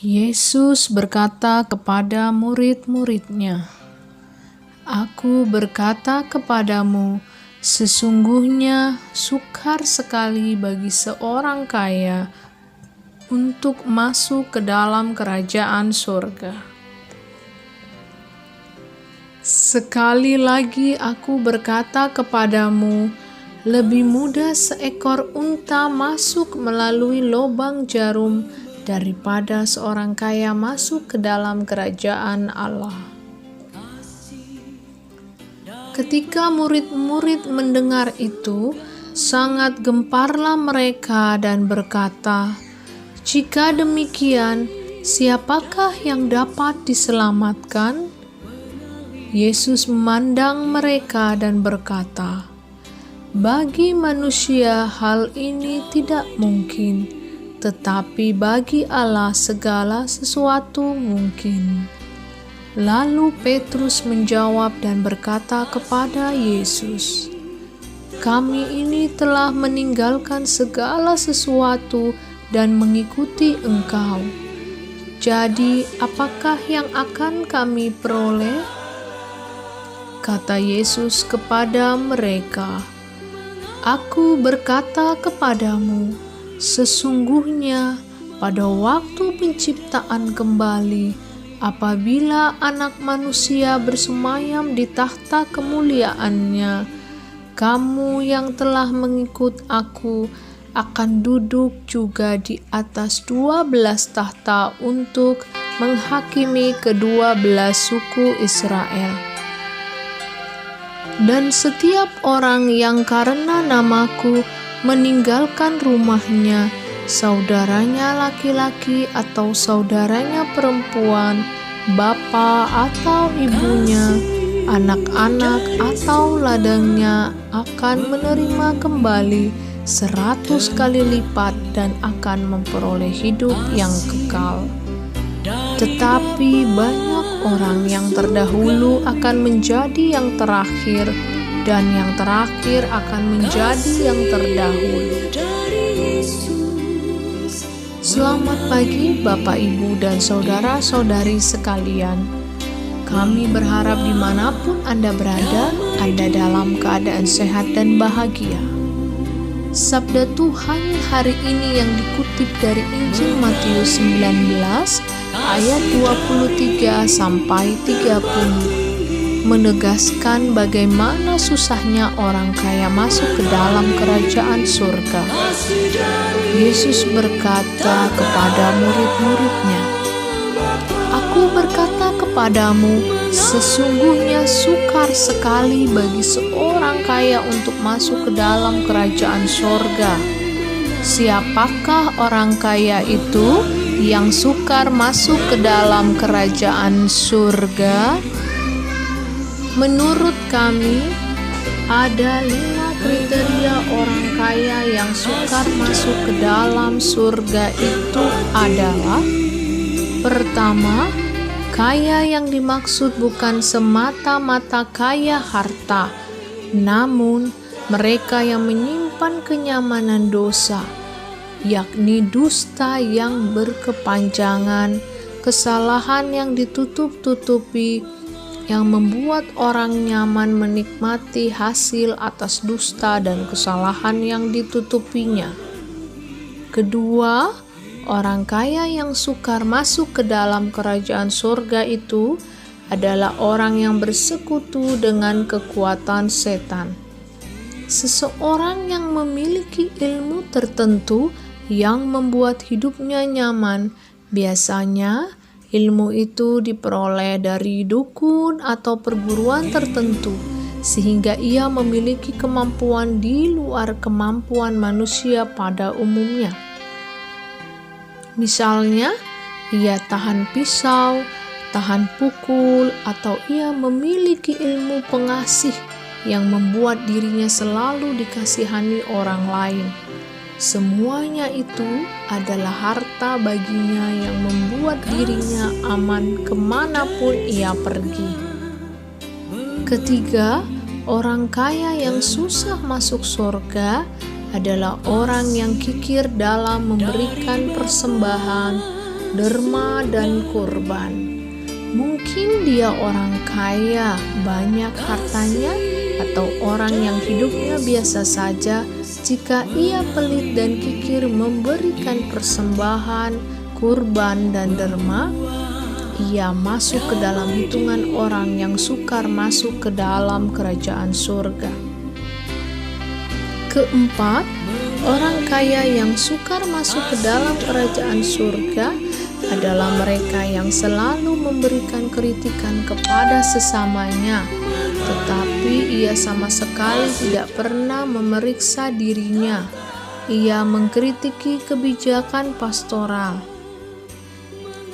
Yesus berkata kepada murid-muridnya, "Aku berkata kepadamu, sesungguhnya sukar sekali bagi seorang kaya untuk masuk ke dalam kerajaan surga. Sekali lagi aku berkata kepadamu, lebih mudah seekor unta masuk melalui lubang jarum daripada seorang kaya masuk ke dalam kerajaan Allah." Ketika murid-murid mendengar itu, sangat gemparlah mereka dan berkata, "Jika demikian, siapakah yang dapat diselamatkan?" Yesus memandang mereka dan berkata, "Bagi manusia hal ini tidak mungkin, tetapi bagi Allah segala sesuatu mungkin." Lalu Petrus menjawab dan berkata kepada Yesus, "Kami ini telah meninggalkan segala sesuatu dan mengikuti Engkau. Jadi apakah yang akan kami peroleh?" Kata Yesus kepada mereka, "Aku berkata kepadamu, sesungguhnya pada waktu penciptaan kembali, apabila Anak Manusia bersemayam di tahta kemuliaannya, kamu yang telah mengikut Aku akan duduk juga di atas 12 tahta untuk menghakimi ke-12 suku Israel. Dan setiap orang yang karena namaku meninggalkan rumahnya, saudaranya laki-laki atau saudaranya perempuan, bapa atau ibunya, anak-anak atau ladangnya, akan menerima kembali 100 kali lipat dan akan memperoleh hidup yang kekal. Tetapi banyak orang yang terdahulu akan menjadi yang terakhir, dan yang terakhir akan menjadi yang terdahulu." Selamat pagi Bapak, Ibu, dan saudara-saudari sekalian. Kami berharap dimanapun Anda berada, Anda dalam keadaan sehat dan bahagia. Sabda Tuhan hari ini yang dikutip dari Injil Matius 19 ayat 23 sampai 30 menegaskan bagaimana susahnya orang kaya masuk ke dalam kerajaan surga. Yesus berkata kepada murid-muridnya, "Aku berkata kepadamu, sesungguhnya sukar sekali bagi seorang kaya untuk masuk ke dalam kerajaan surga." Siapakah orang kaya itu yang sukar masuk ke dalam kerajaan surga? Menurut kami, ada 5 kriteria orang kaya yang sukar masuk ke dalam surga itu adalah: pertama, kaya yang dimaksud bukan semata-mata kaya harta, namun mereka yang menyimpan kenyamanan dosa, yakni dusta yang berkepanjangan, kesalahan yang ditutup-tutupi, yang membuat orang nyaman menikmati hasil atas dusta dan kesalahan yang ditutupinya. Kedua, orang kaya yang sukar masuk ke dalam kerajaan surga itu adalah orang yang bersekutu dengan kekuatan setan. Seseorang yang memiliki ilmu tertentu yang membuat hidupnya nyaman, biasanya ilmu itu diperoleh dari dukun atau perguruan tertentu, sehingga ia memiliki kemampuan di luar kemampuan manusia pada umumnya. Misalnya, ia tahan pisau, tahan pukul, atau ia memiliki ilmu pengasih yang membuat dirinya selalu dikasihani orang lain. Semuanya itu adalah harta baginya yang membuat dirinya aman kemanapun ia pergi. Ketiga, orang kaya yang susah masuk surga adalah orang yang kikir dalam memberikan persembahan, derma, dan kurban. Mungkin dia orang kaya, banyak hartanya, atau orang yang hidupnya biasa saja. Jika ia pelit dan kikir memberikan persembahan, kurban, dan derma, ia masuk ke dalam hitungan orang yang sukar masuk ke dalam kerajaan surga. Keempat, orang kaya yang sukar masuk ke dalam kerajaan surga adalah mereka yang selalu memberikan kritikan kepada sesamanya, tetapi ia sama sekali tidak pernah memeriksa dirinya. Ia mengkritiki kebijakan pastoral,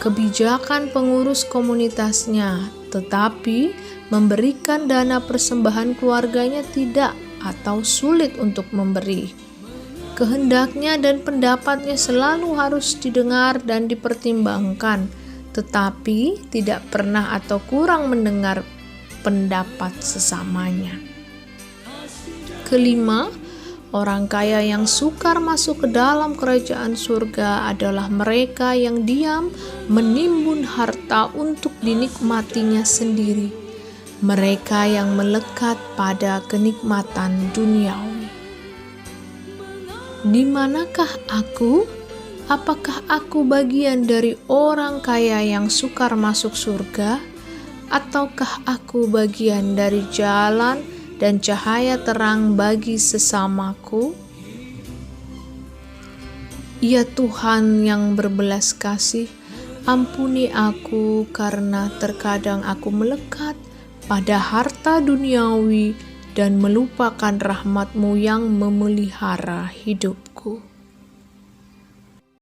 kebijakan pengurus komunitasnya, tetapi memberikan dana persembahan keluarganya tidak atau sulit untuk memberi. Kehendaknya dan pendapatnya selalu harus didengar dan dipertimbangkan, tetapi tidak pernah atau kurang mendengar pendapat sesamanya. Kelima, orang kaya yang sukar masuk ke dalam kerajaan surga adalah mereka yang diam menimbun harta untuk dinikmatinya sendiri, mereka yang melekat pada kenikmatan duniawi. Di manakah aku? Apakah aku bagian dari orang kaya yang sukar masuk surga? Ataukah aku bagian dari jalan dan cahaya terang bagi sesamaku? Ya Tuhan yang berbelas kasih, ampuni aku karena terkadang aku melekat pada harta duniawi dan melupakan rahmat-Mu yang memelihara hidupku.